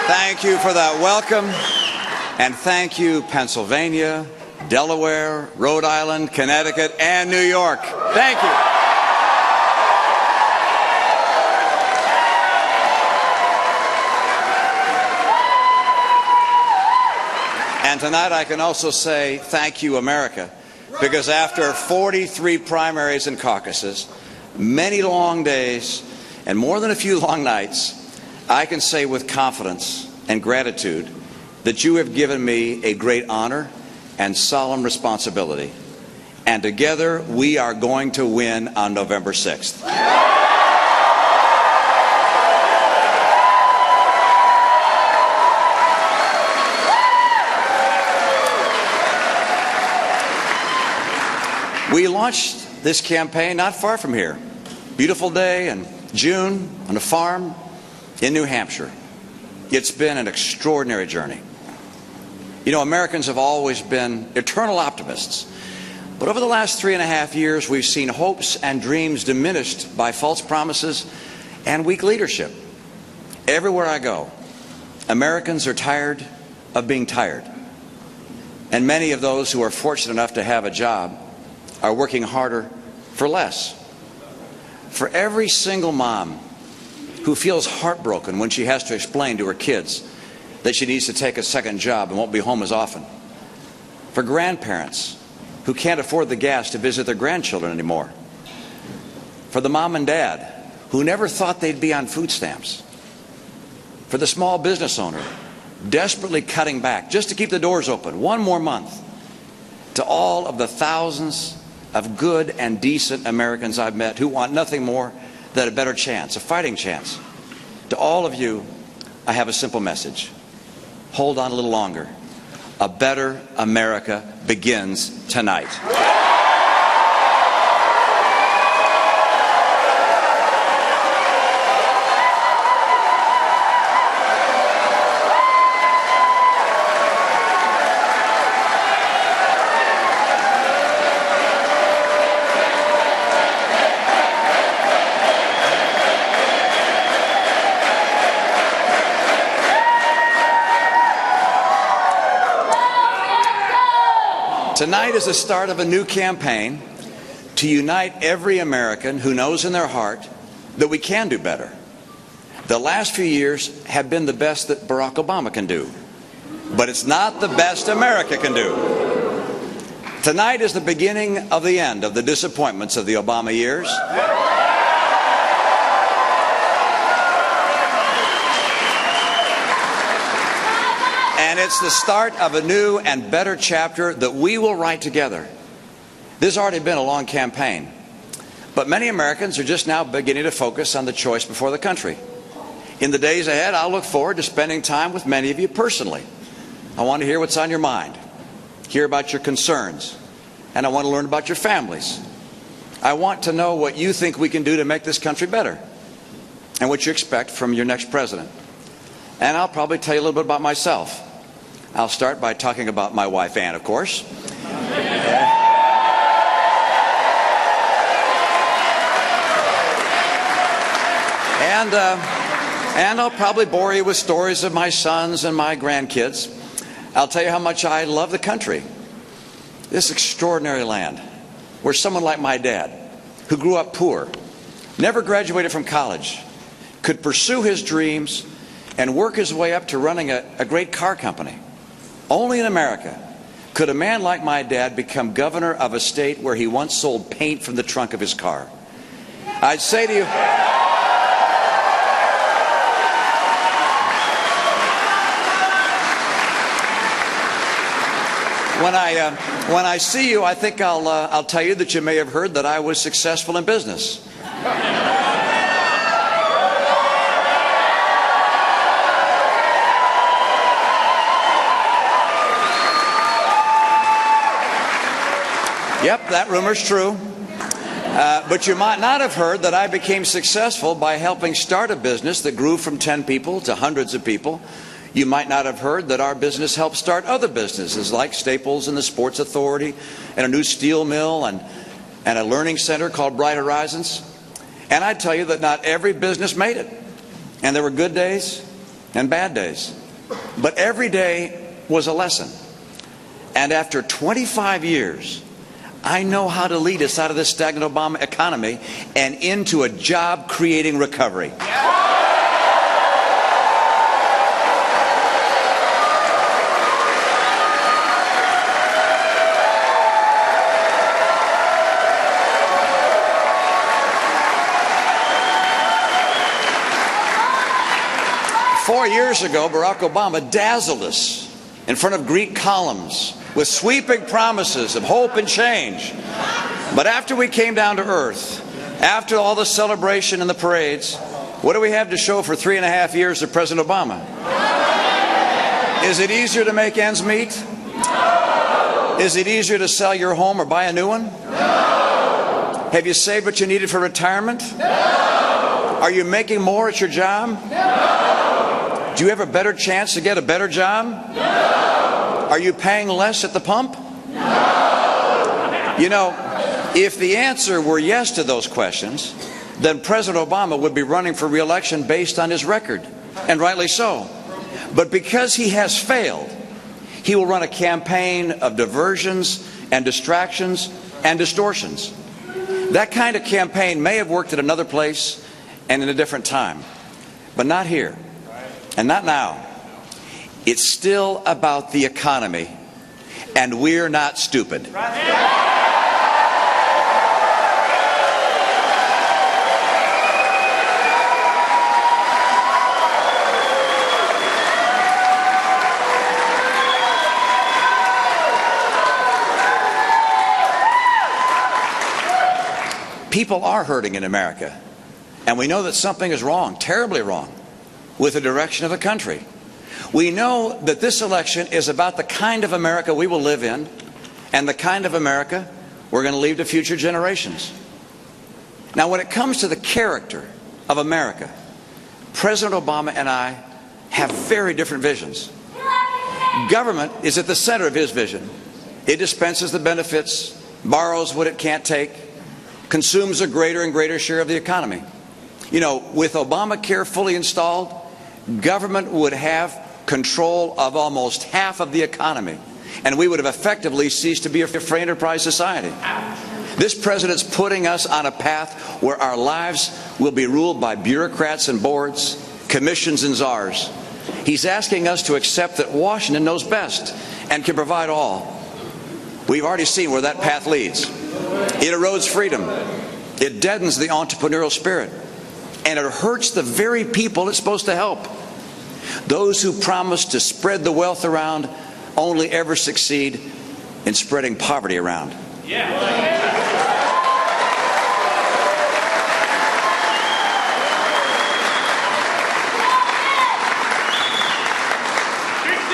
Thank you for that welcome. And thank you, Pennsylvania, Delaware, Rhode Island, Connecticut, and New York. Thank you. And tonight I can also say thank you, America, because after 43 primaries and caucuses, many long days, and more than a few long nights, I can say with confidence and gratitude that you have given me a great honor and solemn responsibility. And together we are going to win on November 6th. We launched this campaign not far from here. Beautiful day in June on a farm in New Hampshire. It's been an extraordinary journey. You know, Americans have always been eternal optimists. But over the last 3.5 years, we've seen hopes and dreams diminished by false promises and weak leadership. Everywhere I go, Americans are tired of being tired. And many of those who are fortunate enough to have a job are working harder for less. For every single mom who feels heartbroken when she has to explain to her kids that she needs to take a second job and won't be home as often. For grandparents who can't afford the gas to visit their grandchildren anymore. For the mom and dad who never thought they'd be on food stamps. For the small business owner desperately cutting back just to keep the doors open one more month. To all of the thousands of good and decent Americans I've met who want nothing more than a better chance, a fighting chance. To all of you, I have a simple message. Hold on a little longer. A better America begins tonight. Tonight is the start of a new campaign to unite every American who knows in their heart that we can do better. The last few years have been the best that Barack Obama can do, but it's not the best America can do. Tonight is the beginning of the end of the disappointments of the Obama years. And it's the start of a new and better chapter that we will write together. This has already been a long campaign, but many Americans are just now beginning to focus on the choice before the country. In the days ahead, I'll look forward to spending time with many of you personally. I want to hear what's on your mind, hear about your concerns, and I want to learn about your families. I want to know what you think we can do to make this country better and what you expect from your next president. And I'll probably tell you a little bit about myself. I'll start by talking about my wife, Ann, of course. And I'll probably bore you with stories of my sons and my grandkids. I'll tell you how much I love the country. This extraordinary land where someone like my dad, who grew up poor, never graduated from college, could pursue his dreams and work his way up to running a great car company. Only in America could a man like my dad become governor of a state where he once sold paint from the trunk of his car. I'd say to you, when I see you, I think I'll tell you that you may have heard that I was successful in business. Yep, that rumor's true. But you might not have heard that I became successful by helping start a business that grew from 10 people to hundreds of people. You might not have heard that our business helped start other businesses like Staples and the Sports Authority and a new steel mill and a learning center called Bright Horizons. And I tell you that not every business made it. And there were good days and bad days. But every day was a lesson. And after 25 years, I know how to lead us out of this stagnant Obama economy and into a job-creating recovery. 4 years ago, Barack Obama dazzled us in front of Greek columns with sweeping promises of hope and change. But after we came down to earth, after all the celebration and the parades, what do we have to show for 3.5 years of President Obama? Is it easier to make ends meet? No. Is it easier to sell your home or buy a new one? No. Have you saved what you needed for retirement? No. Are you making more at your job? No. Do you have a better chance to get a better job? No. Are you paying less at the pump? No. You know, if the answer were yes to those questions, then President Obama would be running for re-election based on his record, and rightly so. But because he has failed, he will run a campaign of diversions and distractions and distortions. That kind of campaign may have worked at another place and in a different time, but not here. And not now. It's still about the economy, and we're not stupid. People are hurting in America, and we know that something is wrong, terribly wrong, with the direction of the country. We know that this election is about the kind of America we will live in and the kind of America we're going to leave to future generations. Now, when it comes to the character of America, President Obama and I have very different visions. Government is at the center of his vision. It dispenses the benefits, borrows what it can't take, consumes a greater and greater share of the economy. You know, with Obamacare fully installed, government would have control of almost half of the economy, and we would have effectively ceased to be a free enterprise society. This president's putting us on a path where our lives will be ruled by bureaucrats and boards, commissions and czars. He's asking us to accept that Washington knows best and can provide all. We've already seen where that path leads. It erodes freedom. It deadens the entrepreneurial spirit. And it hurts the very people it's supposed to help. Those who promise to spread the wealth around only ever succeed in spreading poverty around.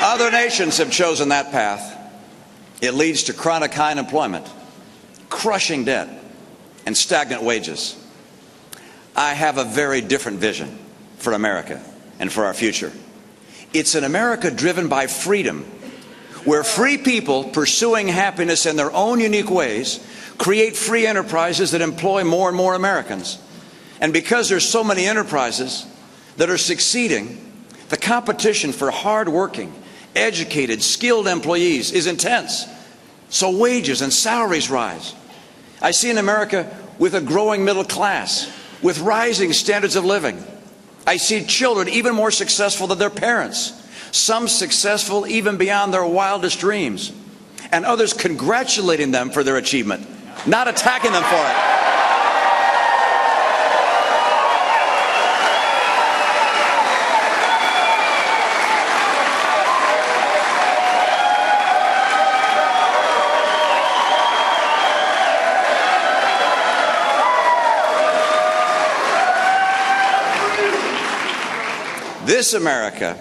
Other nations have chosen that path. It leads to chronic high unemployment, crushing debt, and stagnant wages. I have a very different vision for America and for our future. It's an America driven by freedom, where free people pursuing happiness in their own unique ways create free enterprises that employ more and more Americans. And because there's so many enterprises that are succeeding, the competition for hard-working, educated, skilled employees is intense. So wages and salaries rise. I see an America with a growing middle class, with rising standards of living. I see children even more successful than their parents, some successful even beyond their wildest dreams, and others congratulating them for their achievement, not attacking them for it. This America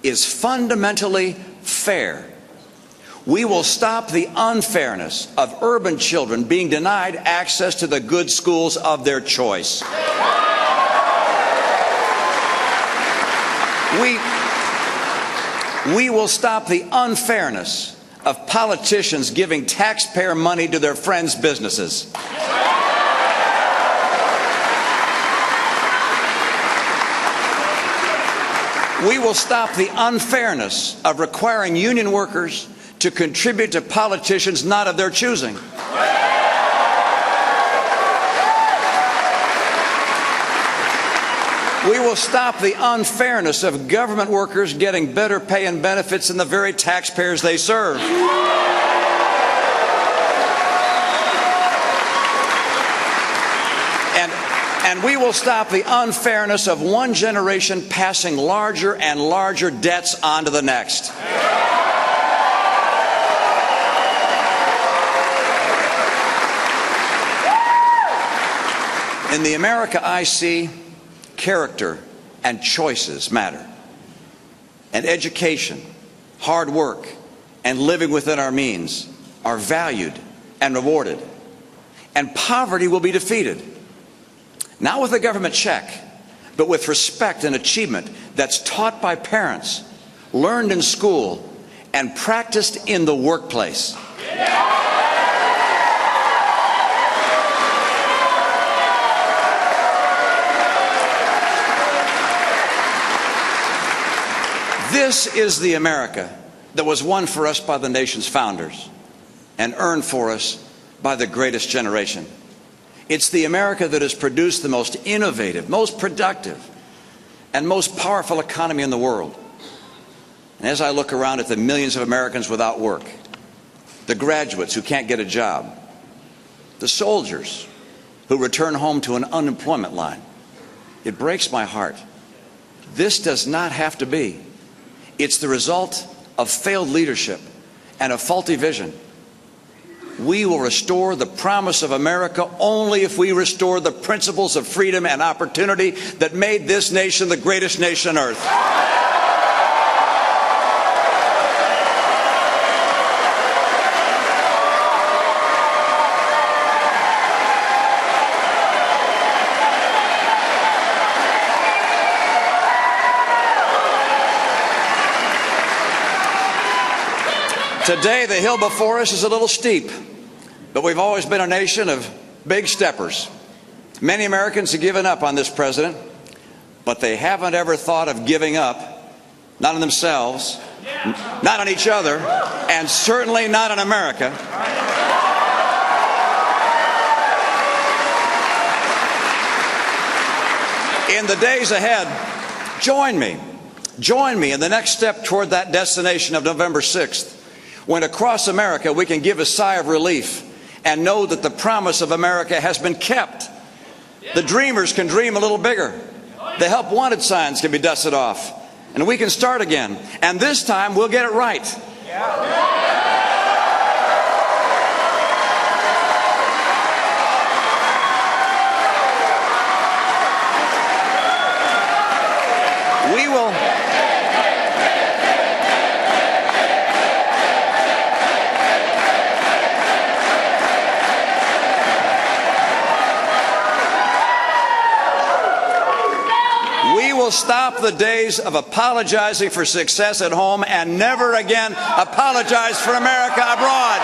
is fundamentally fair. We will stop the unfairness of urban children being denied access to the good schools of their choice. We will stop the unfairness of politicians giving taxpayer money to their friends' businesses. We will stop the unfairness of requiring union workers to contribute to politicians not of their choosing. We will stop the unfairness of government workers getting better pay and benefits than the very taxpayers they serve. And we will stop the unfairness of one generation passing larger and larger debts on to the next. In the America I see, character and choices matter. And education, hard work, and living within our means are valued and rewarded. And poverty will be defeated. Not with a government check, but with respect and achievement that's taught by parents, learned in school, and practiced in the workplace. This is the America that was won for us by the nation's founders and earned for us by the greatest generation. It's the America that has produced the most innovative, most productive, and most powerful economy in the world. And as I look around at the millions of Americans without work, the graduates who can't get a job, the soldiers who return home to an unemployment line, it breaks my heart. This does not have to be. It's the result of failed leadership and a faulty vision. We will restore the promise of America only if we restore the principles of freedom and opportunity that made this nation the greatest nation on earth. Today, the hill before us is a little steep, but we've always been a nation of big steppers. Many Americans have given up on this president, but they haven't ever thought of giving up, not on themselves, not on each other, and certainly not on America. In the days ahead, join me in the next step toward that destination of November 6th. When across America we can give a sigh of relief and know that the promise of America has been kept. The dreamers can dream a little bigger. The help wanted signs can be dusted off. And we can start again. And this time we'll get it right. We will stop the days of apologizing for success at home and never again apologize for America abroad.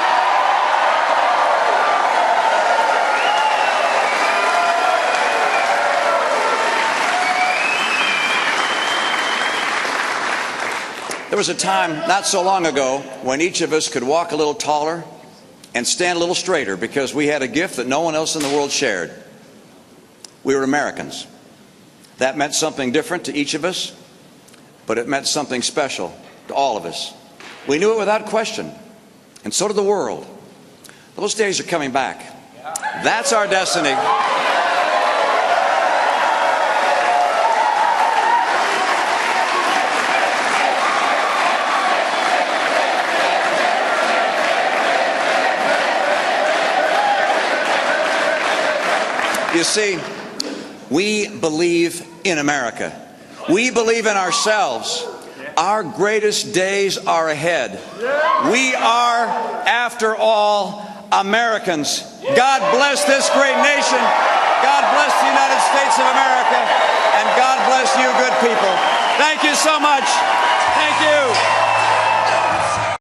There was a time not so long ago when each of us could walk a little taller and stand a little straighter because we had a gift that no one else in the world shared. We were Americans. That meant something different to each of us, but it meant something special to all of us. We knew it without question, and so did the world. Those days are coming back. That's our destiny. You see, we believe in America. We believe in ourselves. Our greatest days are ahead. We are, after all, Americans. God bless this great nation. God bless the United States of America. And God bless you, good people. Thank you so much. Thank you.